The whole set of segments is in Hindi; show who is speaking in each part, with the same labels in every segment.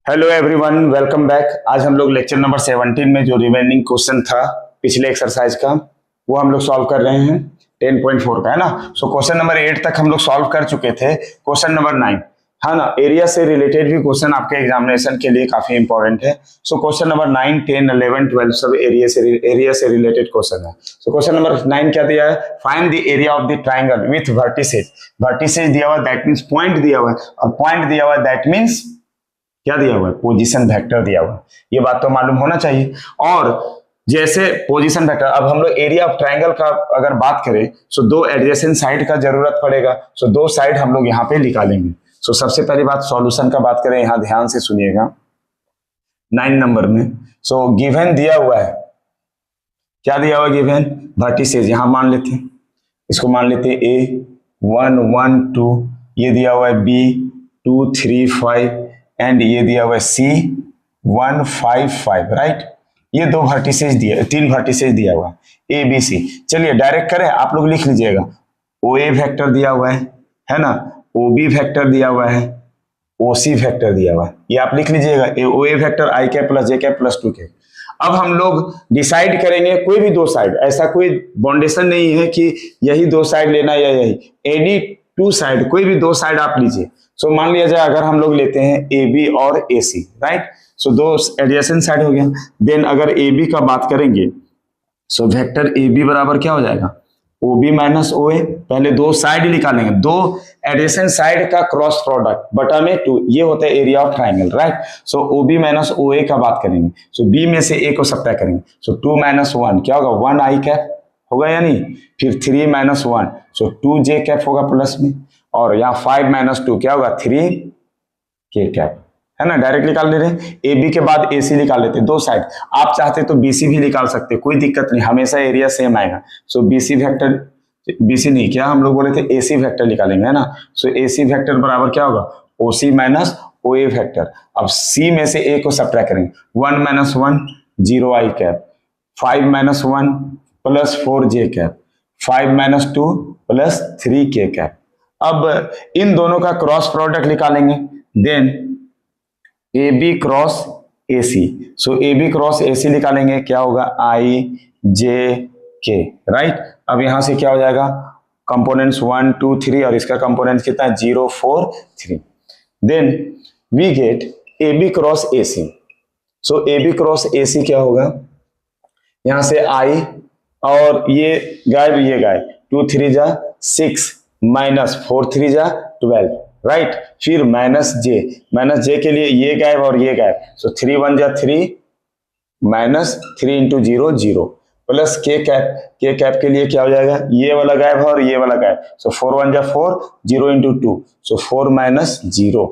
Speaker 1: Hello everyone, welcome back. आज हम लोग लेक्चर नंबर 17 में जो रिमेनिंग क्वेश्चन था पिछले एक्सरसाइज का वो हम लोग सॉल्व कर रहे हैं 10.4 का, है ना। सो क्वेश्चन नंबर 8 तक हम लोग सॉल्व कर चुके थे। क्वेश्चन नंबर 9, है ना, एरिया से रिलेटेड भी क्वेश्चन आपके एग्जामिनेशन के लिए काफी इंपॉर्टेंट है। सो क्वेश्चन नंबर 9, 10, 11, 12 सब एरिया से रिलेटेड क्वेश्चन है। सो क्वेश्चन नंबर 9 क्या दिया है? Find the area of the triangle with vertices. Vertices दिया हुआ, दैट मींस पॉइंट दिया हुआ है, और पॉइंट दिया हुआ दैट मींस क्या दिया हुआ है? पोजीशन वेक्टर दिया हुआ है। ये बात तो मालूम होना चाहिए। और जैसे पोजीशन वेक्टर, अब हम लोग एरिया ऑफ ट्रायंगल का अगर बात करें सो दो एडजेसेंट साइड का जरूरत पड़ेगा। सो दो साइड हम लोग यहाँ पे निकालेंगे। सो सबसे पहली बात सॉल्यूशन का बात करें, यहाँ ध्यान से सुनिएगा 9 नंबर में। सो गिवन दिया हुआ है, क्या दिया हुआ? Given vertices. यहाँ मान लेते हैं, इसको मान लेते हैं ए 1 1 2, ये दिया हुआ है बी 2 3 5 एंड ये दिया हुआ है सी 1 5 5, राइट। ये दो वर्टिसेज दिया, 3 वर्टिसेज दिया हुआ है ए बी सी। चलिए डायरेक्ट करें, आप लोग लिख लीजिएगा। ओ ए वेक्टर दिया हुआ है ना, ओ बी वेक्टर दिया हुआ है, ओ सी वेक्टर दिया हुआ है, ये आप लिख लीजिएगा। ओ A vector I cap plus J cap plus 2 के। अब हम लोग डिसाइड करेंगे कोई भी दो साइड, ऐसा कोई बाउंडेशन नहीं है कि यही दो साइड लेना या यही, एनी टू साइड, कोई भी दो साइड आप लीजिए। सो मान लिया जाए अगर हम लोग लेते हैं ए बी और ए सी, राइट। सो दो एडजेसेंट साइड हो गया। देन अगर ए बी का बात करेंगे सो वेक्टर ए बी बराबर क्या हो जाएगा? O B minus O A. पहले दो साइड निकालेंगे, दो एडजेसेंट साइड का क्रॉस प्रोडक्ट बटा में 2, ये होता है area of triangle, right. So O B minus O A का बात करेंगे, सो बी में से ए को सब्ट्रैक्ट करेंगे। सो 2 माइनस 1 क्या होगा? 1 आई कैप होगा या नहीं। फिर 3 माइनस 1 सो 2 जे कैप होगा प्लस में, और यहाँ 5 माइनस 2 क्या होगा? 3 के कैप, है ना। डायरेक्ट निकाल ले रहे हैं। ए बी के बाद ए सी निकाल लेते हैं, दो साइड। आप चाहते तो बी सी भी निकाल सकते, कोई दिक्कत नहीं, हमेशा एरिया सेम आएगा। So B C vector, B C नहीं, क्या हम लोग बोले थे ए सी वेक्टर निकालेंगे, है ना। सो ए सी वेक्टर बराबर क्या होगा? O C minus O A vector. अब सी में से ए को सब्ट्रैक्ट करेंगे, 1 minus 1 0 I cap, 5 minus 1 plus 4 J cap, 5 minus 2 plus 3 K cap. अब इन दोनों का क्रॉस प्रोडक्ट निकालेंगे। Then A B cross A C, so A B cross A C निकालेंगे, क्या होगा? आई जे के, राइट। अब यहां से क्या हो जाएगा? कंपोनेंट्स 1 2 3, और इसका कंपोनेंट्स कितना है? 0 4 3। Then we get A B cross A C. So A B cross A C क्या होगा? यहां से आई और ये गायब, ये गायब, 2 3 जा 6 माइनस 4 3 जा 12, राइट। फिर माइनस जे के लिए ये गायब और ये गायब, सो 3 1 जा 3 minus 3 into 0 0 plus K cap के लिए क्या हो जाएगा? ये वाला गायब है और ये वाला गायब, सो 4 1 जा 4 0 इंटू 2, सो 4 माइनस 0।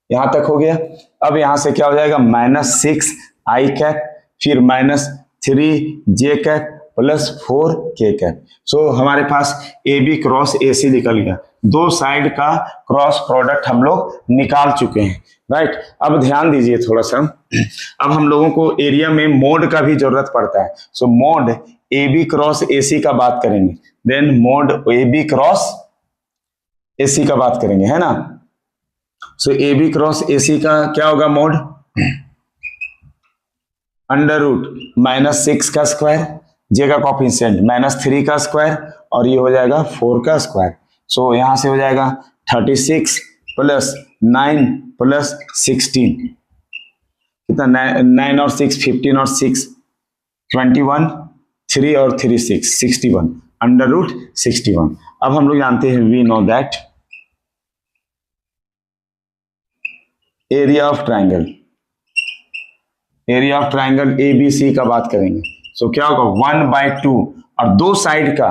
Speaker 1: यहां तक हो गया। अब यहां से क्या हो जाएगा? माइनस 6 आई कैप, फिर माइनस 3 जे कैप प्लस 4 के कैप। सो हमारे पास ए बी क्रॉस ए सी निकल गया। दो साइड का क्रॉस प्रोडक्ट हम लोग निकाल चुके हैं, राइट। अब ध्यान दीजिए थोड़ा सा, अब हम लोगों को एरिया में मोड का भी जरूरत पड़ता है। So mod A B cross A C का बात करेंगे, then mod A B cross A C का बात करेंगे, है ना। So A B cross A C का क्या होगा? मोड अंडर रूट माइनस 6 का स्क्वायर, जे का कॉफिशिएंट माइनस 3 का स्क्वायर, और ये हो जाएगा 4 का स्क्वायर। सो यहां से हो जाएगा 36 प्लस 9 प्लस 16, कितना? 9 और 6 15 और 6 21, 3 और 3 6 61, अंडर रूट 61। अब हम लोग जानते हैं, we know that area of triangle, area of triangle A B C का बात करेंगे। सो क्या होगा? 1/2, और दो साइड का,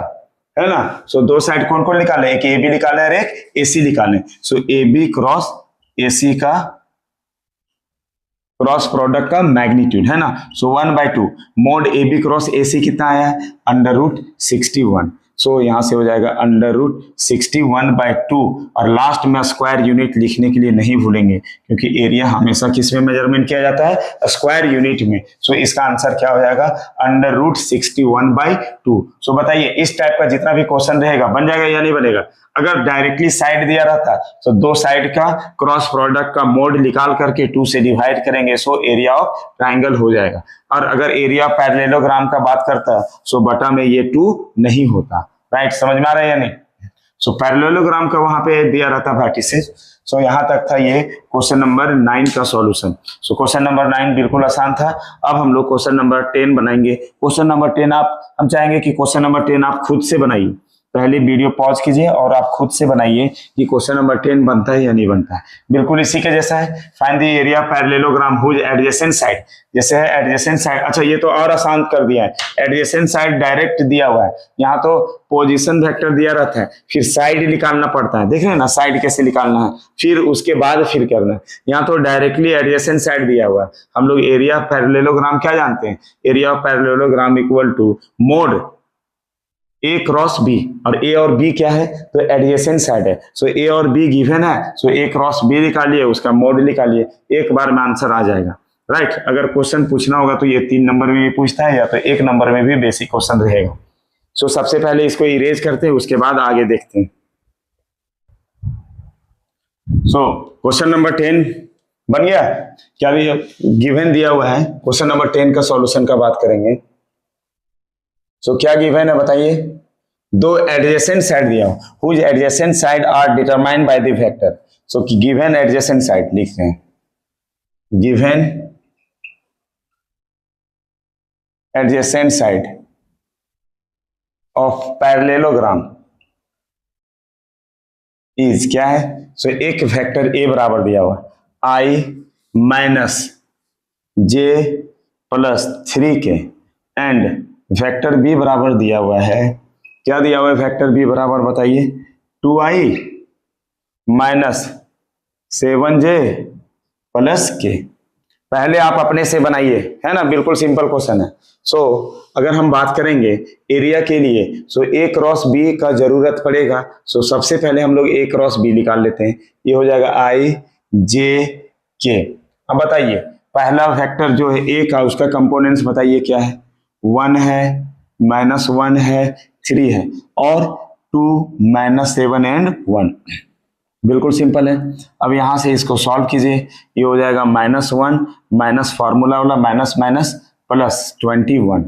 Speaker 1: है ना। सो दो साइड कौन कौन निकाले? एक ए बी निकाले और एक ए सी निकाले। सो A B cross A C का क्रॉस प्रोडक्ट का मैग्नीट्यूड, है ना। So 1/2 mod A B cross A C कितना आया है? Under root 61। सो यहां से हो जाएगा अंडर रूट 61/2, और लास्ट में स्क्वायर यूनिट लिखने के लिए नहीं भूलेंगे, क्योंकि एरिया हमेशा किस में मेजरमेंट किया जाता है? स्क्वायर यूनिट में। सो इसका आंसर क्या हो जाएगा? Under root 61/2। सो बताइए, इस टाइप का जितना भी क्वेश्चन रहेगा बन जाएगा या नहीं बनेगा? अगर डायरेक्टली साइड दिया रहता तो दो साइड का क्रॉस प्रोडक्ट का मोड निकाल करके 2 से डिवाइड करेंगे, सो एरिया ऑफ ट्राइंगल हो जाएगा। और अगर एरिया पैरेललोग्राम का बात करता सो बटा में ये 2 नहीं होता। राइट, समझ में आ रहा है या नहीं? सो पैरेललोग्राम का वहां पे दिया रहता वर्टिसेस। सो यहां तक था ये क्वेश्चन नंबर 9 का सॉल्यूशन। सो क्वेश्चन नंबर 9 बिल्कुल आसान था। अब हम लोग क्वेश्चन नंबर 10 बनाएंगे। क्वेश्चन नंबर 10 हम चाहेंगे कि क्वेश्चन नंबर 10 आप खुद से बनाइए। पहले वीडियो पॉज कीजिए और आप खुद से बनाइए कि क्वेश्चन नंबर 10 बनता है या नहीं बनता है। बिल्कुल इसी के जैसा है। Find the area parallelogram whose adjacent side, जैसे है एडजेसेंट साइड। अच्छा, ये तो और आसान कर दिया है। एडजेसेंट साइड डायरेक्ट दिया हुआ है, यहाँ तो पोजीशन वेक्टर दिया रहता है, फिर साइड निकालना पड़ता है। देख रहे हैं ना साइड कैसे निकालना है, फिर उसके बाद फिर करना है। यहाँ तो डायरेक्टली एडजेसेंट साइड दिया हुआ है। हम लोग एरिया पैरेललोग्राम क्या जानते हैं? Area of parallelogram equal to mod A cross B, और ए और बी क्या है? तो एडजेसेंट साइड है। सो ए और बी गिवन है, सो ए क्रॉस बी निकालिए, उसका मोड निकालिए, एक बार में आंसर आ जाएगा। राइट, अगर क्वेश्चन पूछना होगा तो ये 3 नंबर में भी पूछता है या तो 1 नंबर में भी बेसिक क्वेश्चन रहेगा। सो सबसे पहले इसको इरेज करते हैं, उसके बाद आगे देखते हैं। सो क्वेश्चन नंबर 10 बन गया। क्या भी गिवन दिया हुआ है, क्वेश्चन नंबर 10 का सॉल्यूशन का बात करेंगे। सो क्या गिवन है बताइए? दो एडजेसेंट साइड दिया हो, whose adjacent side are determined by the vector. So given adjacent side लिखते हैं, given adjacent side of parallelogram is क्या है? सो एक वेक्टर ए बराबर दिया हुआ I minus J plus 3k and vector B बराबर दिया हुआ है। क्या दिया हुआ है वेक्टर बी बराबर बताइए? 2i minus 7j plus k। पहले आप अपने से बनाइए, है ना, बिल्कुल सिंपल क्वेश्चन है। सो अगर हम बात करेंगे एरिया के लिए, सो ए क्रॉस बी का जरूरत पड़ेगा। सो सबसे पहले हम लोग ए क्रॉस बी निकाल लेते हैं। ये हो जाएगा आई जे के। अब बताइए पहला वेक्टर जो है ए का, उसका कंपोनेंट्स बताइए क्या है? 1 है, -1 है, 3 है और 2 -7 एंड 1। बिल्कुल सिंपल है। अब यहां से इसको सॉल्व कीजिए। ये हो जाएगा -1 माइनस फार्मूला वाला माइनस माइनस प्लस 21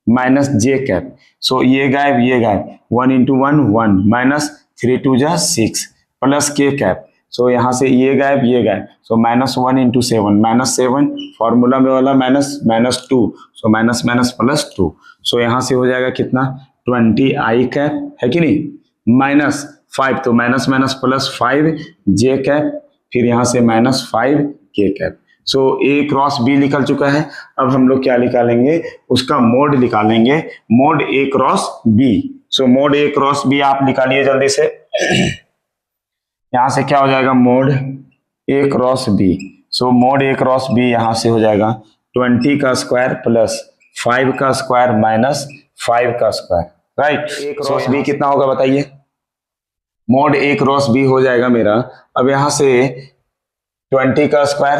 Speaker 1: माइनस जे कैप। सो ये गायब ये गायब, 1 × 1 1 माइनस 3 × 2 = 6 प्लस के कैप। सो यहाँ से ये गायब ये गायब, सो -1 × 7 -7 फार्मूला में वाला minus -2, so minus minus plus 2। सो यहाँ से हो जाएगा कितना? 20i कैप, है कि नहीं, -5, तो माइनस माइनस प्लस 5 जे कैप, फिर यहाँ से -5 के कैप। सो ए क्रॉस बी निकल चुका है। अब हम लोग क्या निकालेंगे? उसका मोड निकालेंगे, mode A cross B. So mod A cross B आप निकालिए जल्दी से। यहां से क्या हो जाएगा? Mode A cross B. So mod A cross B यहां से हो जाएगा 20 का स्क्वायर प्लस 5 का स्क्वायर माइनस 5 का स्क्वायर। राइट, ए क्रॉस बी कितना होगा बताइए? मोड ए क्रॉस बी हो जाएगा मेरा, अब यहां से 20 का स्क्वायर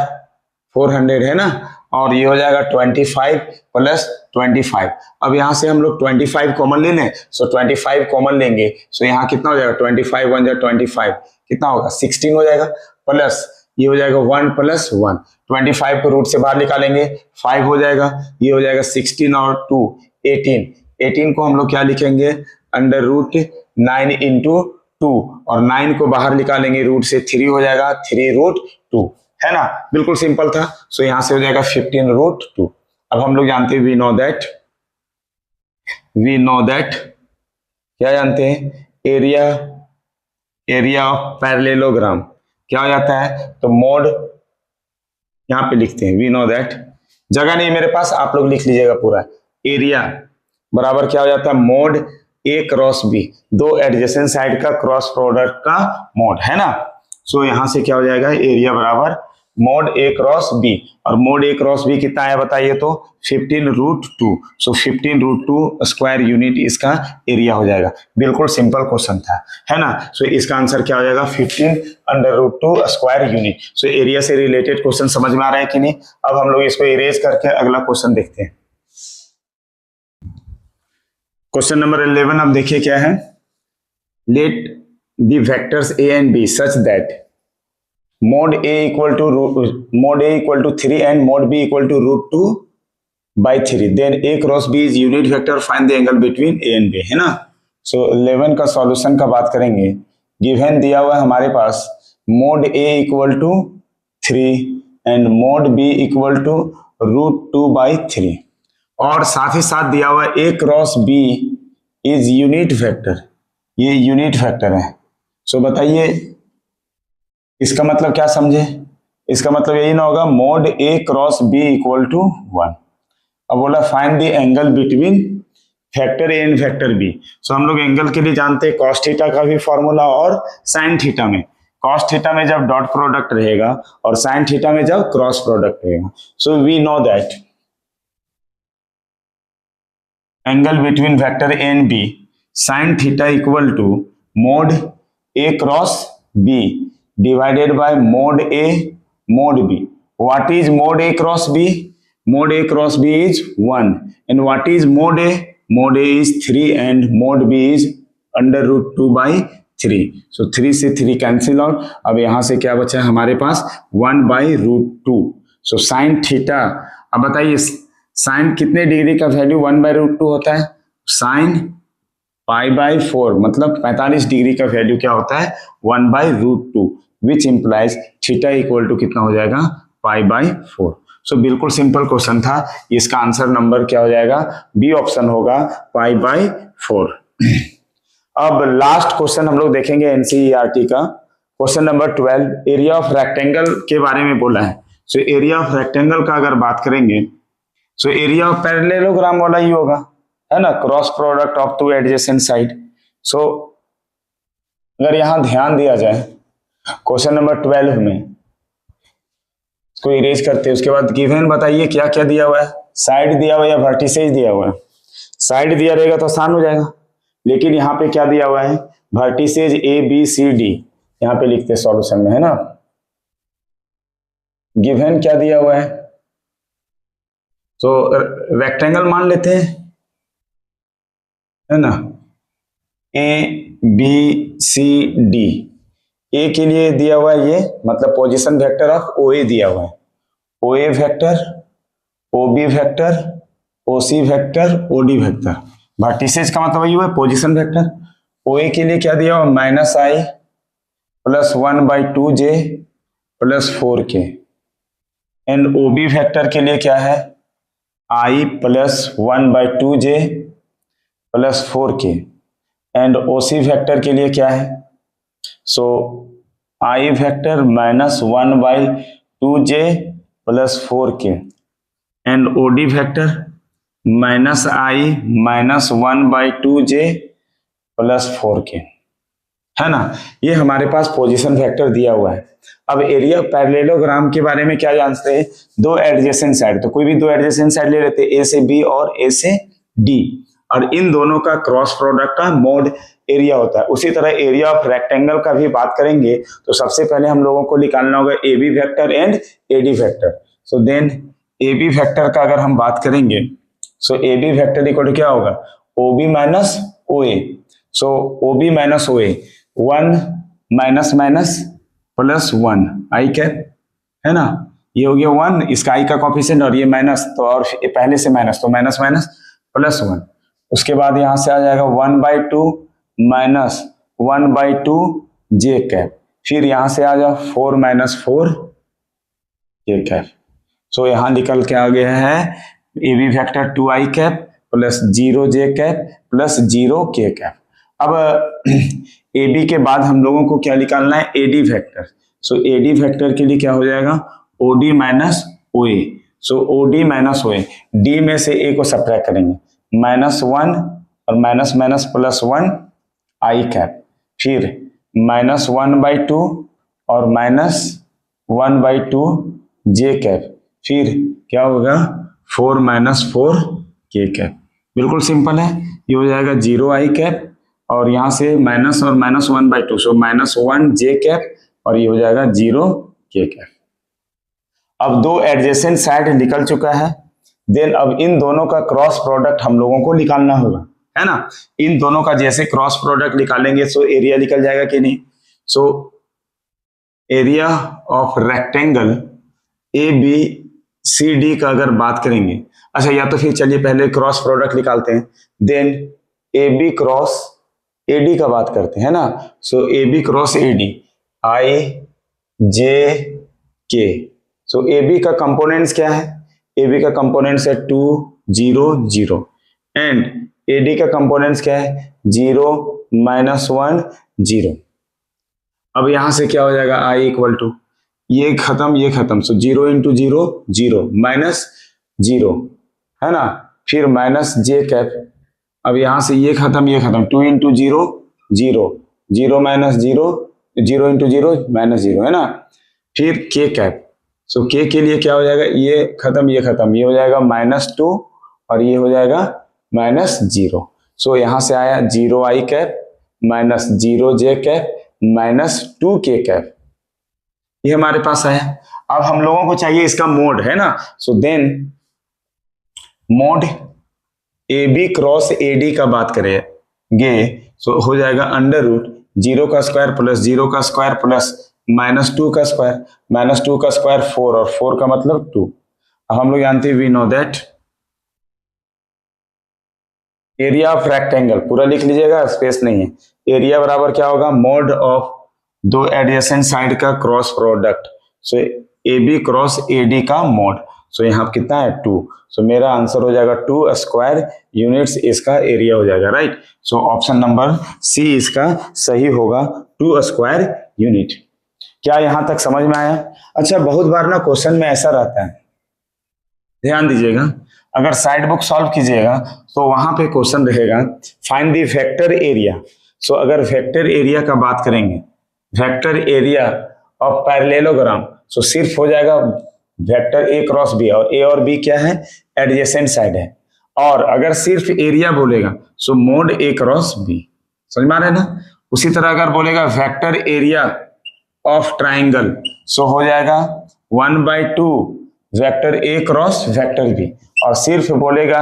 Speaker 1: 400 है ना, और ये हो जाएगा 25 प्लस 25। अब यहाँ से हम लोग 25 कॉमन ले लें। सो 25 कॉमन लेंगे, सो यहाँ कितना हो जाएगा? 25 1 × 25 कितना होगा? 16 हो जाएगा, प्लस ये हो जाएगा 1 + 1। 25 को रूट से बाहर निकालेंगे, 5 हो जाएगा, ये हो जाएगा 16 और 2 18। 18 को हम लोग क्या लिखेंगे? √9 × 2, और 9 को बाहर निकालेंगे रूट से, 3 हो जाएगा 3√2, है ना, बिल्कुल सिंपल था। सो यहां से हो जाएगा 15√2। अब हम लोग जानते हैं वी नो दैट क्या जानते हैं? एरिया ऑफ पैरेललोग्राम क्या हो जाता है? तो मोड यहां पे लिखते हैं, वी नो दैट, जगह नहीं मेरे पास, आप लोग लिख लीजिएगा पूरा। एरिया बराबर क्या हो जाता है? मोड ए क्रॉस बी, दो एडजेसेंट साइड का क्रॉस प्रोडक्ट का मोड, है ना। सो यहां से क्या हो जाएगा? एरिया बराबर मोड ए क्रॉस बी, और मोड ए क्रॉस बी कितना है बताइए? तो 15√2। सो 15√2 स्क्वायर यूनिट इसका एरिया हो जाएगा। बिल्कुल सिंपल क्वेश्चन था, है ना। सो इसका आंसर क्या हो जाएगा? 15√2 स्क्वायर यूनिट। सो एरिया से रिलेटेड क्वेश्चन समझ में आ रहा है कि नहीं? अब हम लोग इसको इरेज करके अगला क्वेश्चन देखते हैं। क्वेश्चन नंबर 11 अब देखिए क्या है। Let the vectors a and b such that mod a equal to 3 and mod b equal to √2/3, then a cross b is unit vector, find the angle between a and b, है ना। सो 11 का सॉल्यूशन का बात करेंगे। गिवन दिया हुआ है हमारे पास mod a equal to 3 and mod b equal to √2/3, और साथ ही साथ दिया हुआ a cross b is unit vector, ये यूनिट वेक्टर है। सो बताइए इसका मतलब क्या समझे, इसका मतलब यही ना होगा mod a cross b equal to 1। अब बोला find the angle between factor a and factor b। So हम लोग एंगल के लिए जानते हैं cos थीटा का भी फॉर्मूला और sin थीटा में। cos थीटा में जब डॉट प्रोडक्ट रहेगा और sin थीटा में जब क्रॉस प्रोडक्ट रहेगा। So we know that angle between vector a and b sin theta equal to mod a cross b divided by mod a mod b. What is mod a cross b? Mod a cross b is 1, and what is mod a? Mod a is 3 and mod b is under √2/3. So 3 से 3 कैंसिल आउट। अब यहाँ से क्या बचा है हमारे पास 1/√2। सो साइन थीटा, अब बताइए साइन कितने डिग्री का वैल्यू 1/√2 होता है? साइन π/4 मतलब 45 डिग्री का वैल्यू क्या होता है 1/√2, which implies theta equal to कितना हो जाएगा π/4। सो बिल्कुल सिंपल क्वेश्चन था, इसका आंसर नंबर क्या हो जाएगा, बी ऑप्शन होगा π/4। अब लास्ट क्वेश्चन हम लोग देखेंगे एनसीईआरटी का, question number 12, area of rectangle के बारे में बोला है। सो एरिया ऑफ रेक्टेंगल का अगर बात करेंगे, सो एरिया ऑफ पैरेललोग्राम वाला ही होगा, है ना, cross product of two adjacent side. So अगर यहां ध्यान दिया जाए क्वेश्चन नंबर 12 में, इसको इरेज करते हैं, उसके बाद गिवन बताइए क्या क्या दिया हुआ है, साइड दिया हुआ है या वर्टिसेज दिया हुआ है। साइड दिया रहेगा तो आसान हो जाएगा, लेकिन यहाँ पे क्या दिया हुआ है, vertices A B C D, यहाँ पे लिखते हैं सॉल्यूशन में, है ना। गिवन क्या दिया हुआ है, तो रेक्टेंगल मान लेते हैं, है ना, ए बी सी डी। ए के लिए दिया हुआ है ये, मतलब position vector of O A दिया हुआ है, O A vector, O B vector, O C vector, O D vector. Vertices का मतलब ये हुआ पोजीशन वेक्टर। ओ ए के लिए क्या दिया हुआ, -i + 1/2j + 4k, and O B vector के लिए क्या है, i + 1/2j + 4k, and O C vector के लिए क्या है, so i vector -1/2j + 4k, and O D vector -i - 1/2j + 4k, है ना। ये हमारे पास पोजीशन वेक्टर दिया हुआ है। अब एरिया पैरेललोग्राम के बारे में क्या जानते हैं, दो एडजेसेंट साइड, तो कोई भी दो एडजेसेंट साइड ले लेते हैं, ए से बी और ए से डी, और इन दोनों का क्रॉस प्रोडक्ट का मोड एरिया होता है। उसी तरह एरिया ऑफ रेक्टेंगल का भी बात करेंगे, तो सबसे पहले हम लोगों को निकालना होगा A B vector and A D vector. So then A B vector का अगर हम बात करेंगे, so A B vector equal क्या होगा, O B minus O A. So O B minus O A, 1 - +1 I cap, है ना, ये हो गया 1, इसका आई का कोफिशिएंट और ये माइनस, तो और पहले से माइनस, तो माइनस माइनस +1। उसके बाद यहां से आ जाएगा 1/2 - 1/2 j कैप, फिर यहां से आ जाओ 4 - 4 j कैप। सो यहां निकल के आ गया है A B vector 2i cap + 0 j cap + 0 k cap. अब ए बी के बाद हम लोगों को क्या निकालना है, ए डी वेक्टर। सो ए डी वेक्टर के लिए क्या हो जाएगा, O D minus O A. So O D minus O A, D में से ए को सब्ट्रैक्ट करेंगे, -1 और माइनस माइनस +1 आई कैप, फिर -1/2 और -1/2 जे कैप, फिर क्या होगा 4 - 4 के कैप। बिल्कुल सिंपल है, ये हो जाएगा 0 आई कैप और यहाँ से माइनस और -1/2, सो -1 जे कैप और ये हो जाएगा 0 के कैप। अब दो एडजेसेंट साइड निकल चुका है, देन अब इन दोनों का क्रॉस प्रोडक्ट हम लोगों को निकालना होगा। है ना। इन दोनों का जैसे क्रॉस प्रोडक्ट निकालेंगे सो एरिया निकल जाएगा कि नहीं। So area of rectangle A B C D का अगर बात करेंगे, अच्छा या तो फिर चलिए पहले क्रॉस प्रोडक्ट निकालते हैं, then A B cross A D का बात करते हैं ना। So A B cross A D I J K. So A B का कंपोनेंट्स क्या है, ए बी का कंपोनेंट्स है 2 0 0 एंड ए डी का कंपोनेंट्स क्या है 0 -1 0। अब यहां से क्या हो जाएगा आई इक्वल टू ये खत्म, सो 0 × 0 0 -0 है ना, फिर माइनस जे कैप। अब यहां से ये खत्म 2 × 0 0 0 -0 0 × 0 -0 है ना, फिर के कैप। सो के के लिए क्या हो जाएगा, ये खत्म ये हो जाएगा -2 और ये हो जाएगा -0। सो यहां से आया 0 आई कैप -0 जे कैप -2 के कैप, ये हमारे पास आया। अब हम लोगों को चाहिए इसका मोड, है ना। So then mod A B cross A D का बात करेंगे सो हो जाएगा √0 का स्क्वायर प्लस 0 का स्क्वायर प्लस -2 का स्क्वायर, -2 का स्क्वायर 4 और 4 का मतलब 2। अब हम लोग जानते हैं we know that area of rectangle, पूरा लिख लीजिएगा स्पेस नहीं है, एरिया बराबर क्या होगा मोड ऑफ दो एडजेसेंट साइड का cross product. So A B cross A D का मोड, सो यहाँ कितना है 2। सो मेरा आंसर हो जाएगा 2 स्क्वायर यूनिट्स इसका एरिया हो जाएगा, right. So option number C इसका सही होगा 2 स्क्वायर यूनिट। क्या यहां तक समझ में आया। अच्छा बहुत बार ना क्वेश्चन में ऐसा रहता है, ध्यान दीजिएगा, अगर साइड बुक सॉल्व कीजिएगा तो वहां पे क्वेश्चन रहेगा फाइंड द वेक्टर एरिया। सो अगर वेक्टर एरिया का बात करेंगे, वेक्टर एरिया ऑफ पैरेललोग्राम, सो सिर्फ हो जाएगा वेक्टर ए क्रॉस बी, और ए और बी क्या है एडजेसेंट साइड है। और अगर सिर्फ एरिया बोलेगा सो मोड ए क्रॉस बी, समझ में आ रहा है ना। उसी तरह अगर बोलेगा vector area of triangle, so हो जाएगा 1/2 vector A cross vector B, और सिर्फ बोलेगा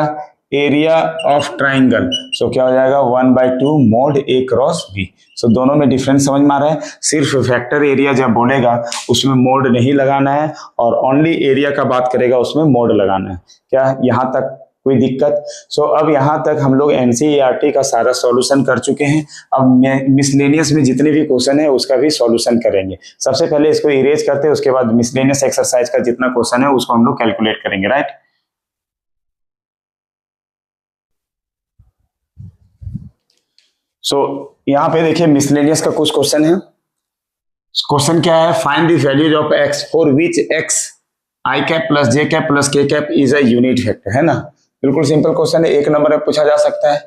Speaker 1: एरिया ऑफ ट्राइंगल, सो क्या हो जाएगा 1/2 मोड ए क्रॉस बी। सो दोनों में डिफरेंस समझ में आ रहा है। सिर्फ वेक्टर एरिया जब बोलेगा उसमें मोड नहीं लगाना है, और ओनली एरिया का बात करेगा उसमें मोड लगाना है। क्या यहाँ तक कोई दिक्कत। सो अब यहाँ तक हम लोग एनसीईआरटी का सारा सॉल्यूशन कर चुके हैं। अब मिसलेनियस में जितने भी क्वेश्चन है उसका भी सॉल्यूशन करेंगे। सबसे पहले इसको इरेज करते हैं, उसके बाद मिसलेनियस एक्सरसाइज का जितना क्वेश्चन है उसको हम लोग कैलकुलेट करेंगे, राइट। सो यहाँ पे देखिए मिसलेनियस का कुछ क्वेश्चन है। क्वेश्चन क्या है, find the values of X for which X I cap plus J cap plus K cap is a unit vector, है ना। बिल्कुल सिंपल क्वेश्चन है, 1 नंबर में पूछा जा सकता है।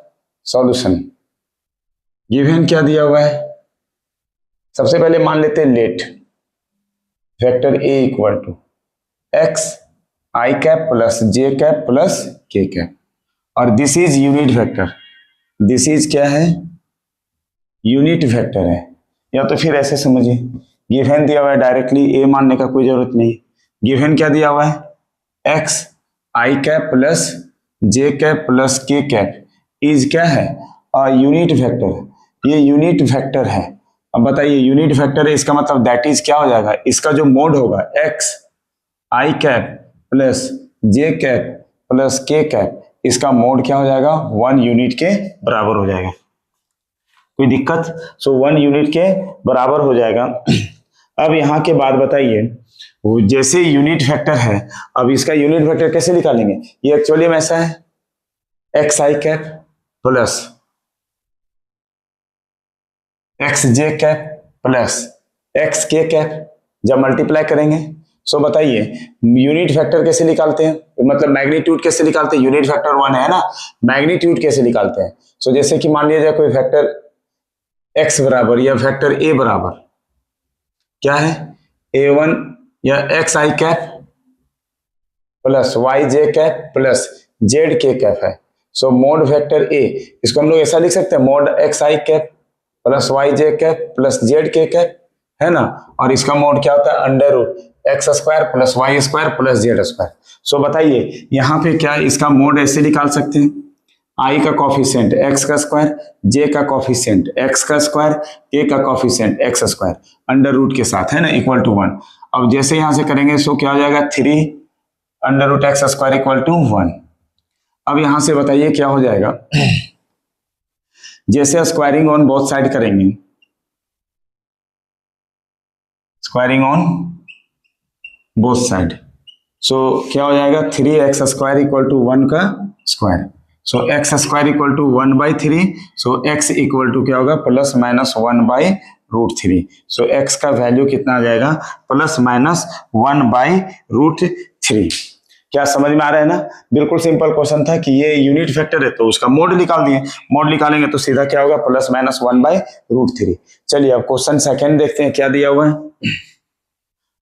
Speaker 1: सॉल्यूशन गिवन क्या दिया हुआ है, सबसे पहले मान लेते हैं let vector A equal to X I cap plus J cap plus K cap, और this is unit vector. This is क्या है यूनिट वेक्टर है। या तो फिर ऐसे समझिए, गिवन दिया हुआ है, डायरेक्टली ए मानने का कोई जरूरत नहीं। गिवन क्या दिया हुआ है x I cap plus J cap plus K cap is क्या है यूनिट वेक्टर। ये यूनिट वेक्टर है। अब बताइए यूनिट वेक्टर है, इसका मतलब दैट इज क्या हो जाएगा, इसका जो मोड होगा x I cap plus J cap plus K cap, इसका मोड क्या हो जाएगा 1 यूनिट के बराबर हो जाएगा। कोई दिक्कत। सो 1 यूनिट के बराबर हो जाएगा। अब यहाँ के बाद बताइए, जैसे यूनिट वेक्टर है, अब इसका यूनिट वेक्टर कैसे निकालेंगे। ये एक्चुअली में ऐसा है x I cap plus x J cap plus x के कैप, जब मल्टीप्लाई करेंगे। सो बताइए यूनिट वेक्टर कैसे निकालते हैं, मतलब मैग्नीट्यूड कैसे निकालते हैं। यूनिट वेक्टर 1 है ना, मैग्नीट्यूड कैसे निकालते हैं। सो जैसे कि मान लिया जाए कोई वेक्टर x बराबर या वेक्टर a बराबर क्या है a1 या x I cap plus Y J cap plus Z के कैप है। सो मोड वेक्टर a, इसको हम लोग ऐसा लिख सकते हैं mode x I cap plus Y J cap plus Z के कैप, है ना। और इसका मोड क्या होता है √x² plus y² plus z²। सो बताइए यहाँ पे क्या इसका मोड ऐसे निकाल सकते हैं, आई का कॉफिशिएंट एक्स का स्क्वायर, जे का कॉफिशिएंट एक्स का स्क्वायर, के का coefficient X square under root के साथ, है ना, इक्वल टू 1। अब जैसे यहां से करेंगे सो क्या हो जाएगा 3 under root X square equal to 1। अब यहां से बताइए क्या हो जाएगा, जैसे स्क्वायरिंग ऑन बोथ साइड करेंगे, squaring on both side, so क्या हो जाएगा 3x स्क्वायर इक्वल टू 1 का square, so X square equal to 1/3, so x equal to क्या होगा प्लस माइनस 1/√3। सो x का वैल्यू कितना आ जाएगा प्लस माइनस 1/√3। क्या समझ में आ रहा है ना? बिल्कुल सिंपल क्वेश्चन था कि ये यूनिट वेक्टर है तो उसका मोड निकाल दिए, मोड निकालेंगे तो सीधा क्या होगा प्लस माइनस 1/√3। चलिए अब क्वेश्चन सेकंड देखते हैं क्या दिया हुआ है।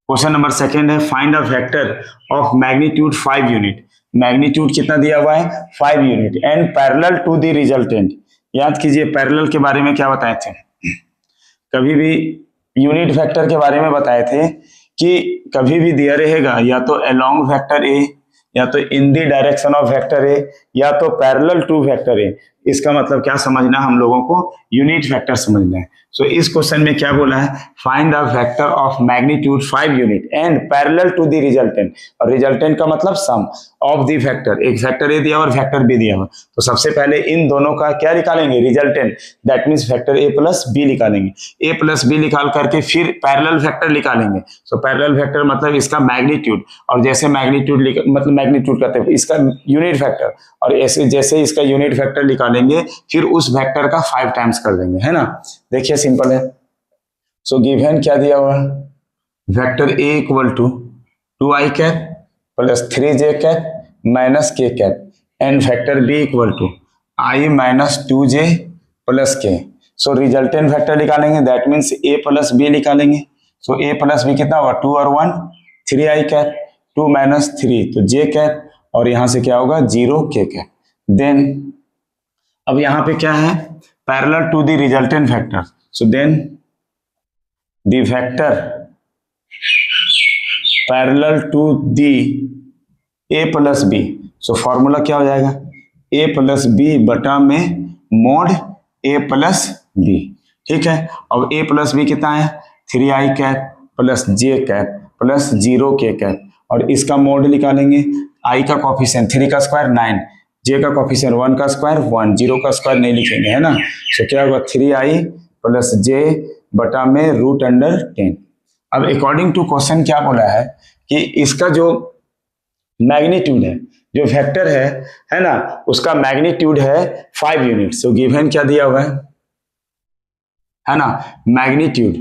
Speaker 1: क्वेश्चन नंबर सेकंड है, find a vector of magnitude 5 unit. Magnitude कितना दिया हुआ है 5 unit and parallel to the resultant. याद कीजिए पैरेलल के बारे में क्या बताए थे, कभी भी यूनिट वेक्टर के बारे में बताए थे कि कभी भी दिया रहेगा या तो अलोंग वेक्टर ए, या तो in the direction of vector A, या तो पैरेलल टू वेक्टर ए। इसका मतलब क्या समझना, हम लोगों को यूनिट वेक्टर समझना है। सो इस क्वेश्चन में क्या बोला है, find a vector of magnitude 5 unit and parallel to the resultant, और रिजल्टेंट का मतलब सम ऑफ द वेक्टर, एक वेक्टर ए दिया और वेक्टर बी दिया हुआ, तो सबसे पहले इन दोनों का क्या निकालेंगे resultant, that means vector A plus B निकालेंगे, ए प्लस बी निकाल करके फिर पैरेलल वेक्टर निकालेंगे। सो पैरेलल वेक्टर मतलब इसका मैग्नीट्यूड, और जैसे मैग्नीट्यूड मतलब मैग्नीट्यूड कहते हैं इसका यूनिट वेक्टर, और ऐसे जैसे इसका यूनिट वेक्टर निकालेंगे फिर उस वेक्टर का 5 टाइम्स कर देंगे, है ना। देखिए सिंपल है। सो गिवन क्या दिया हुआ है, vector A equal to 2i cap plus 3j cap minus k cap and vector B equal to i minus 2j plus k। So resultant vector निकालेंगे, that means a plus B निकालेंगे। सो a प्लस बी कितना होगा 2 और 1 3i कैप, 2 माइनस 3 तो j कैप, और यहां से क्या होगा 0 k कैप। देन अब यहां पे क्या है parallel to the resultant vector, so then the vector parallel to the a plus B, so formula क्या हो जाएगा a प्लस बी बटा में मोड a प्लस बी, ठीक है। अब a प्लस बी कितना है 3i cap plus j cap plus 0 k cap, और इसका मोड निकालेंगे, i का कॉफिशिएंट 3 का स्क्वायर 9, j का कॉफिशिएंट 1 का स्क्वायर 1, 0 का स्क्वायर नहीं लिखेंगे, है ना। सो क्या होगा 3i प्लस j बटा में √10। अब अकॉर्डिंग टू क्वेश्चन क्या बोला है कि इसका जो मैग्नीट्यूड है, जो वेक्टर है ना, उसका मैग्नीट्यूड है 5 यूनिट। सो गिवन क्या दिया हुआ है ना, magnitude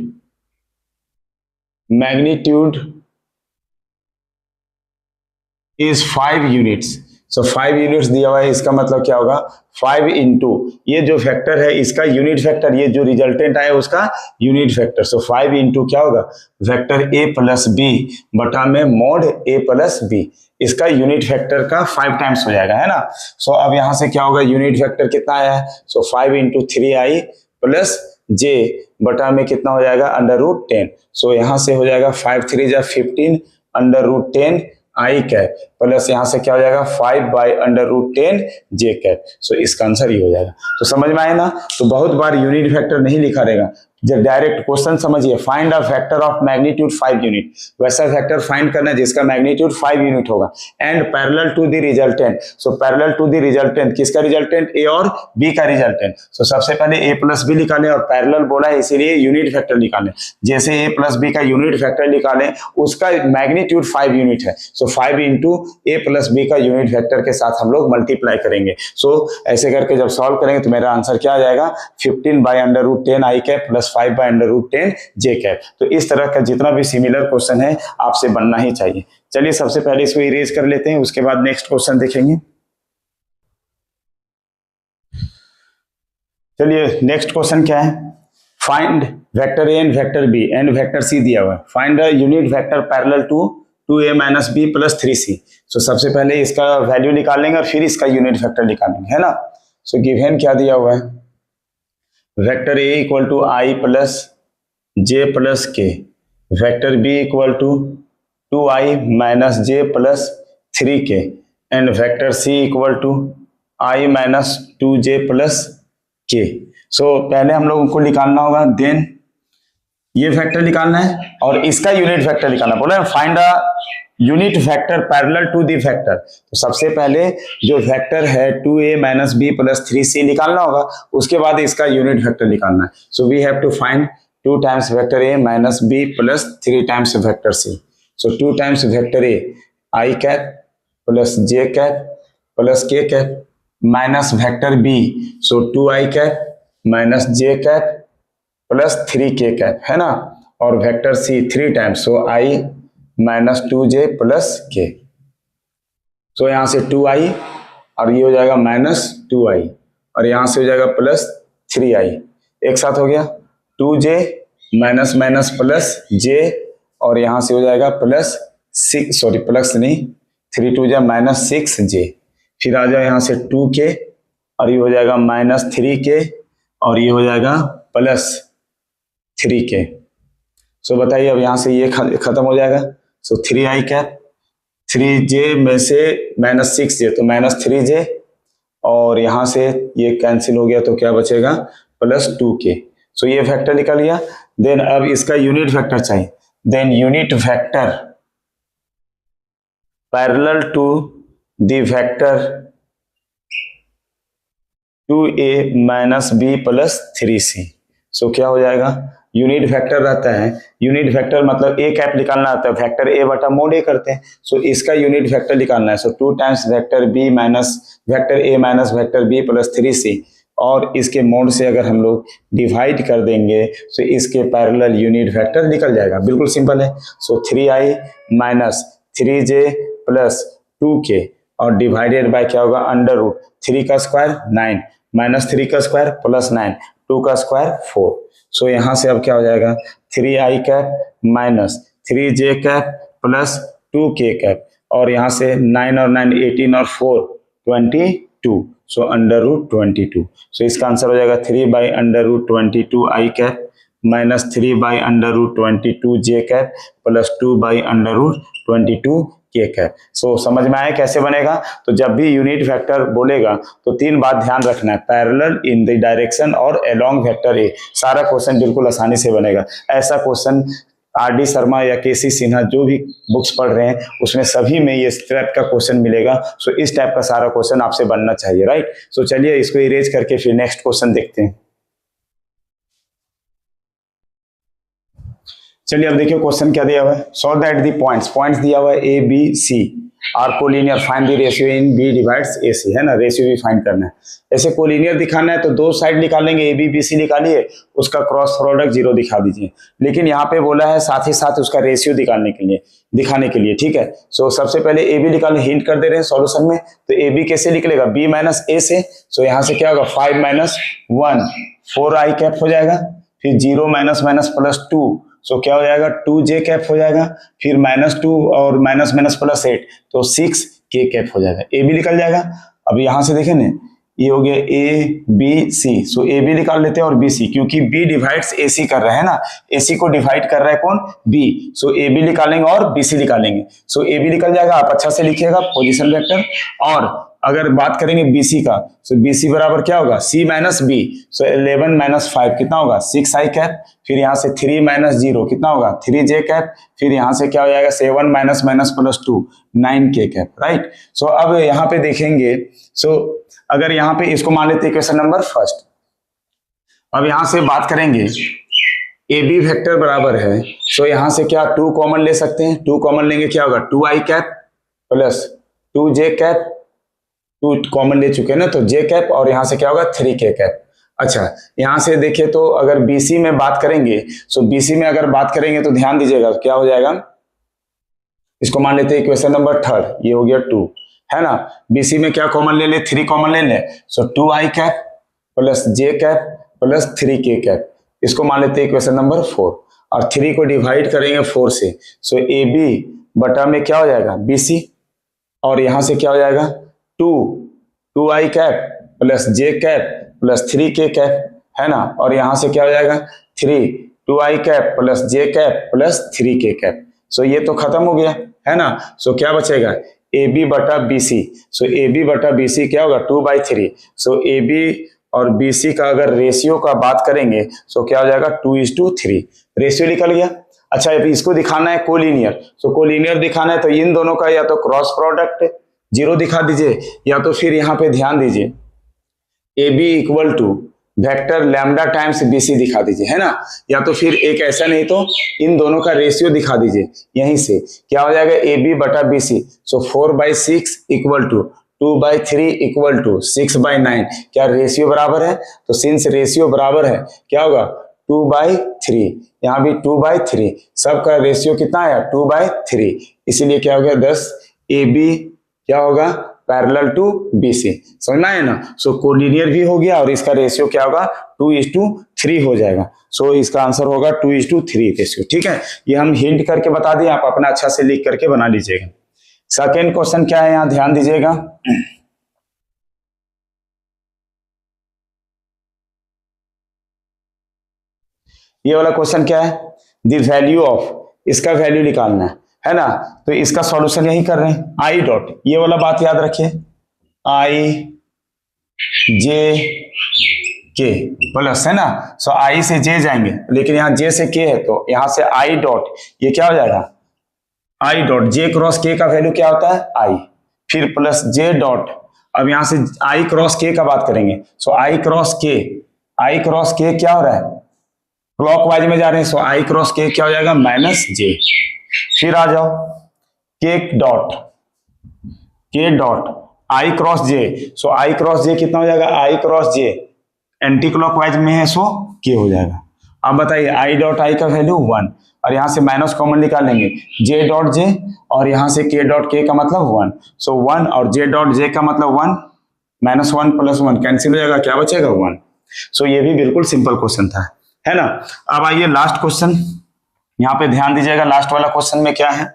Speaker 1: is 5 units. So 5 units दिया हुआ है, इसका मतलब क्या होगा 5 इंटू ये जो वेक्टर है इसका यूनिट वेक्टर, ये जो रिजल्टेंट आया उसका यूनिट वेक्टर। सो 5 इंटू क्या होगा वेक्टर a प्लस बी बटा में मोड a प्लस बी, इसका यूनिट वेक्टर का 5 टाइम्स हो जाएगा, है ना। सो अब यहां से क्या होगा यूनिट वेक्टर कितना आया है, सो 5 इंटू 3i प्लस j बटा में कितना हो जाएगा √10। सो यहां से हो जाएगा 5 3 जा 15 √10 i कैप प्लस यहाँ से क्या हो जाएगा 5/√10 j कैप। सो इसका आंसर ये हो जाएगा। तो समझ में आए ना, तो बहुत बार यूनिट वेक्टर नहीं लिखा रहेगा, जब डायरेक्ट क्वेश्चन समझिए find a vector of magnitude 5 unit, वैसा वेक्टर फाइंड करना है जिसका मैग्नीट्यूड 5 यूनिट होगा and parallel to the resultant. So parallel to the resultant, किसका रिजल्टेंट a और b का रिजल्टेंट। सो सबसे पहले a प्लस बी निकालें, और पैरेलल बोला है इसीलिए यूनिट वेक्टर निकालें। जैसे a प्लस बी का यूनिट वेक्टर निकालें उसका मैग्नीट्यूड 5 यूनिट है, सो 5 इंटू a प्लस बी का यूनिट वेक्टर के साथ हम लोग मल्टीप्लाई करेंगे। सो ऐसे करके जब सॉल्व करेंगे तो मेरा आंसर क्या आ जाएगा 15/√10 i cap plus 5/√10 j cap. तो इस तरह का जितना भी सिमिलर क्वेश्चन है आपसे बनना ही चाहिए। चलिए सबसे पहले इसको इरेज कर लेते हैं, उसके बाद नेक्स्ट क्वेश्चन देखेंगे। चलिए नेक्स्ट क्वेश्चन क्या है, find vector A and vector B and vector C दिया हुआ है, find a unit vector parallel to 2a minus B plus 3c। So सबसे पहले इसका वैल्यू निकालेंगे और फिर इसका यूनिट वेक्टर निकालेंगे, है ना। सो गिवन क्या दिया हुआ है, vector a equal to i plus j plus k, vector b equal to 2i minus j plus 3k and vector c equal to I minus 2j plus K. So पहले हम लोगों को निकालना होगा, देन ये वेक्टर निकालना है और इसका यूनिट वेक्टर निकालना। बोला है find a unit vector parallel to the vector. तो सबसे पहले जो वेक्टर है 2a minus B plus 3c निकालना होगा, उसके बाद इसका यूनिट वेक्टर निकालना है। So we have to find 2 times vector a minus b plus 3 times vector c। So 2 times vector a I cap plus j cap plus k cap minus vector b, so 2i cap minus j cap plus 3k cap, है ना, और vector c 3 times, so i minus 2j plus k। So यहां से 2i और ये हो जाएगा माइनस 2i और यहां से हो जाएगा प्लस 3i, एक साथ हो गया 2j minus minus plus j और यहां से हो जाएगा प्लस 6, सॉरी प्लस नहीं, 3 2 जा माइनस 6j, फिर आ जाओ यहां से 2k और ये हो जाएगा माइनस 3k और ये हो जाएगा प्लस 3k। सो बताइए अब यहां से ये खत्म हो जाएगा। सो 3i कैप, 3j में से माइनस 6j तो माइनस 3j और यहां से ये कैंसिल हो गया तो क्या बचेगा प्लस 2k। सो ये वेक्टर निकल गया। देन अब इसका यूनिट वेक्टर चाहिए, then unit vector parallel to the vector 2a minus b plus 3c। So क्या हो जाएगा, यूनिट वेक्टर रहता है, यूनिट वेक्टर मतलब ए कैप निकालना आता है, वेक्टर ए बटा मोड ए करते हैं। सो इसका यूनिट वेक्टर निकालना है। So 2 times vector B minus vector A minus vector B plus 3c और इसके मोड से अगर हम लोग डिवाइड कर देंगे तो इसके पैरेलल यूनिट वेक्टर निकल जाएगा। बिल्कुल सिंपल है। सो 3i minus 3j plus 2k और डिवाइडेड बाय क्या होगा अंडर रूट 3 का स्क्वायर 9 माइनस 3 का स्क्वायर प्लस 9 2 का स्क्वायर 4। सो यहां से अब क्या हो जाएगा 3i cap minus 3j cap plus 2k cap और यहां से 9 और 9 18 और 4 22, सो अंडर रूट 22। सो इसका आंसर हो जाएगा 3 by under root 22 I cap minus 3 by under root 22 J cap plus 2 by under root 22 K cap. सो समझ में आया कैसे बनेगा। तो जब भी यूनिट वेक्टर बोलेगा तो 3 बात ध्यान रखना है, पैरेलल इन द डायरेक्शन और अलोंग वेक्टर ए। सारा क्वेश्चन बिल्कुल आसानी से बनेगा। ऐसा क्वेश्चन आर.डी. शर्मा या के.सी. सिन्हा जो भी बुक्स पढ़ रहे हैं उसमें सभी में ये टाइप का क्वेश्चन मिलेगा। सो इस टाइप का सारा क्वेश्चन आपसे बनना चाहिए, राइट। सो चलिए इसको इरेज करके फिर नेक्स्ट क्वेश्चन देखते हैं। चलिए अब देखिए क्वेश्चन क्या दिया हुआ है। सॉल्व दैट दी पॉइंट्स दिया हुआ है A B C are collinear, find the ratio in B divides A C, है ना, रेशियो भी फाइंड करना है। ऐसे कोलिनियर दिखाना है तो दो साइड निकालेंगे, ए बी बी सी निकालिए, उसका क्रॉस प्रोडक्ट 0 दिखा दीजिए। लेकिन यहाँ पे बोला है साथ ही साथ उसका रेशियो दिखाने के लिए, ठीक है। सो सबसे पहले ए बी निकालने हिंट कर दे रहे हैं सॉल्यूशन में। तो ए बी कैसे निकलेगा, बी माइनस ए से। सो यहाँ से क्या होगा 5 माइनस 1 4 आई कैप हो जाएगा, फिर 0 माइनस माइनस प्लस 2, सो क्या हो जाएगा 2j कैप हो जाएगा, फिर -2 और माइनस माइनस प्लस 8 तो 6k कैप हो जाएगा। ए बी निकल जाएगा। अब यहां से देखें ना, ये हो गया ए B C. So A B निकाल लेते हैं और बी सी, क्योंकि बी डिवाइड्स ए सी कर रहा है ना, ए सी को डिवाइड कर रहा है कौन, बी। सो ए बी निकालेंगे और बी सी निकालेंगे। सो ए बी निकल जाएगा, आप अच्छा से लिखिएगा पोजीशन वेक्टर। और अगर बात करेंगे बीसी का, सो बीसी बराबर क्या होगा सी माइनस बी। सो 11 माइनस 5 कितना होगा 6 आई कैप, फिर यहाँ से 3 माइनस 0 कितना होगा 3j कैप, फिर यहाँ से क्या हो जाएगा 7 minus minus plus 2 9k cap, right. So अब यहाँ पे देखेंगे, सो अगर यहाँ पे इसको मान लेते हैं क्वेश्चन नंबर फर्स्ट। अब यहाँ से बात करेंगे ए बी वेक्टर बराबर है, सो यहाँ से क्या 2 कॉमन ले सकते हैं, 2 कॉमन लेंगे क्या होगा 2i cap plus 2j cap, 2 common ले चुके हैं ना तो j कैप और यहाँ से क्या होगा 3k कैप। अच्छा यहाँ से देखिए तो अगर BC में बात करेंगे, सो BC में अगर बात करेंगे तो ध्यान दीजिएगा क्या हो जाएगा, इसको मान लेते हैं क्वेश्चन नंबर थर्ड, ये हो गया 2, है ना। BC में क्या कॉमन ले ले 3 कॉमन ले ले, सो 2i cap plus j cap plus 3k cap, इसको मान लेते हैं क्वेश्चन नंबर 4 और 3 को डिवाइड करेंगे 4 से। सो AB बटा में क्या हो जाएगा BC और यहाँ से क्या हो जाएगा 2i cap plus j cap plus 3k cap, है ना, और यहाँ से क्या हो जाएगा 2i cap plus j cap plus 3k cap. So ये तो खत्म हो गया, है ना। सो क्या बचेगा ए बी बटा B C. So A B बटा बी सी क्या होगा 2/3। सो ए बी और बी सी का अगर रेशियो का बात करेंगे सो क्या हो जाएगा 2:3। रेशियो निकल गया। अच्छा अब इसको दिखाना है कोलिनियर। सो कोलिनियर दिखाना है तो इन दोनों का या तो क्रॉस प्रोडक्ट 0 दिखा दीजिए, या तो फिर यहाँ पे ध्यान दीजिए A B equal to vector lambda times B C दिखा दीजिए, है ना। या तो फिर एक ऐसा नहीं तो इन दोनों का रेशियो दिखा दीजिए। यहीं से क्या हो जाएगा ए बी बटा B C. So 4/6 equal to 2/3 equal to 6/9। क्या रेशियो बराबर है? तो सिंस रेशियो बराबर है क्या होगा 2/3। यहाँ भी 2/3, सबका रेशियो कितना आया 2/3। इसीलिए क्या हो गया 10 ए बी क्या होगा पैरेलल टू बी सी। समझना है ना। सो कोलिनियर भी हो गया और इसका रेशियो क्या होगा 2:3 हो जाएगा। सो इसका आंसर होगा 2:3 रेशियो। ठीक है, ये हम हिंट करके बता दिए, आप अपना अच्छा से लिख करके बना लीजिएगा। सेकेंड क्वेश्चन क्या है, यहां ध्यान दीजिएगा। ये वाला क्वेश्चन क्या है, द वैल्यू ऑफ, इसका वैल्यू निकालना है ना। तो इसका सॉल्यूशन यही कर रहे हैं आई डॉट, ये वाला बात याद रखिए आई जे के प्लस, है ना। सो आई से जे जाएंगे लेकिन यहाँ जे से के है तो यहाँ से आई डॉट, ये क्या हो जाएगा आई डॉट जे क्रॉस के का वैल्यू क्या होता है आई, फिर प्लस जे डॉट। अब यहाँ से आई क्रॉस के का बात करेंगे। सो आई क्रॉस के क्या हो रहा है क्लॉकवाइज में जा रहे हैं। सो आई क्रॉस के क्या हो जाएगा माइनस जे। फिर आ जाओ K dot I cross J. So I cross J कितना हो जाएगा I cross J anti clockwise में है सो के हो जाएगा। अब बताइए आई डॉट आई का वैल्यू 1 और यहां से माइनस कॉमन निकाल लेंगे जे डॉट जे और यहां से के डॉट के का मतलब 1। सो 1 और जे डॉट जे का मतलब 1, -1 + 1 कैंसिल हो जाएगा, क्या बचेगा 1। सो ये भी बिल्कुल सिंपल क्वेश्चन था, है ना। अब आइए लास्ट क्वेश्चन, यहाँ पे ध्यान दीजिएगा। लास्ट वाला क्वेश्चन में क्या है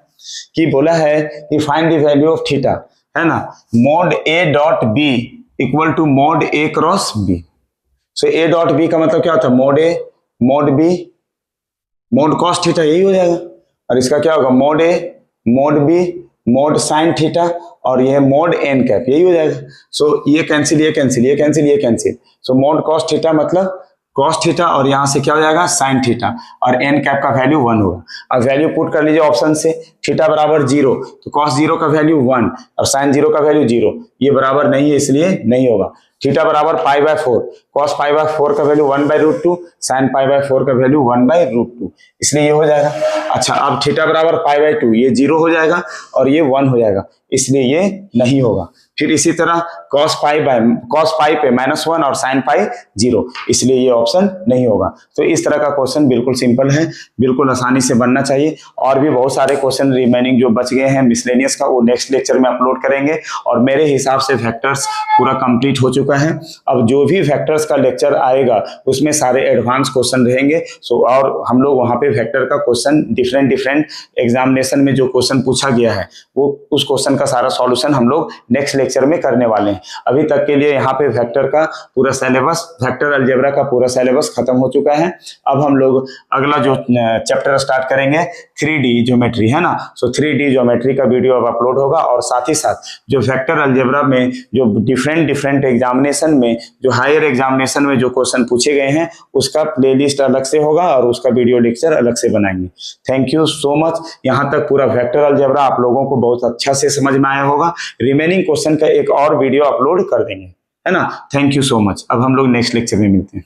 Speaker 1: कि बोला है कि find the value of theta, है ना, mod A dot B equal to mod A cross B. So A dot B का मतलब क्या होता है mod A mod B mod cos theta, यही हो जाएगा। और इसका क्या होगा mod A mod B mod sine theta और ये मोड एन कैप, यही हो जाएगा। सो ये कैंसिल ये कैंसिल ये कैंसिल ये कैंसिल। सो मोड कॉस थीटा मतलब कॉस थीटा और यहाँ से क्या हो जाएगा साइन थीटा और एन कैप का वैल्यू 1 होगा। अब वैल्यू पुट कर लीजिए ऑप्शन से, थीटा बराबर 0 तो कॉस 0 का वैल्यू 1 और साइन 0 का वैल्यू 0, ये बराबर नहीं है इसलिए नहीं होगा। थीटा बराबर π/4, कॉस π/4 का वैल्यू 1/√2, साइन π/4 का वैल्यू 1/√2, इसलिए ये हो जाएगा। अच्छा अब थीटा बराबर π/2, ये 0 हो जाएगा और ये 1 हो जाएगा, इसलिए ये नहीं होगा। फिर इसी तरह cos पाई पे -1 और sin पाई 0, इसलिए ये ऑप्शन नहीं होगा। तो इस तरह का क्वेश्चन बिल्कुल सिंपल है, बिल्कुल आसानी से बनना चाहिए। और भी बहुत सारे क्वेश्चन रिमेनिंग जो बच गए हैं मिसलेनियस का, वो नेक्स्ट लेक्चर में अपलोड करेंगे। और मेरे हिसाब से वेक्टर्स पूरा कंप्लीट हो चुका है। अब जो भी वेक्टर्स का लेक्चर आएगा उसमें सारे एडवांस क्वेश्चन रहेंगे। सो और हम लोग वहाँ पे वेक्टर का क्वेश्चन डिफरेंट एग्जामिनेशन में जो क्वेश्चन पूछा गया है वो उस क्वेश्चन का सारा सॉल्यूशन हम लोग नेक्स्ट लेक्चर में करने वाले हैं। अभी तक के लिए यहाँ पे वेक्टर का पूरा सिलेबस, वेक्टर अलजेब्रा का पूरा सिलेबस खत्म हो चुका है। अब हम लोग अगला जो चैप्टर स्टार्ट करेंगे 3D ज्योमेट्री, है ना। सो 3D ज्योमेट्री का वीडियो अब अपलोड होगा और साथ ही साथ जो वेक्टर अलजेब्रा में जो डिफरेंट एग्जामिनेशन में जो हायर एग्जामिनेशन में जो क्वेश्चन पूछे गए हैं उसका प्लेलिस्ट अलग से होगा और उसका वीडियो लेक्चर अलग से बनाएंगे। Thank you so much. यहाँ तक पूरा वेक्टर अलजेब्रा आप लोगों को बहुत अच्छा से समझ में आया होगा। रिमेनिंग क्वेश्चन का एक और वीडियो अपलोड कर देंगे, है ना। Thank you so much. अब हम लोग नेक्स्ट लेक्चर में मिलते हैं।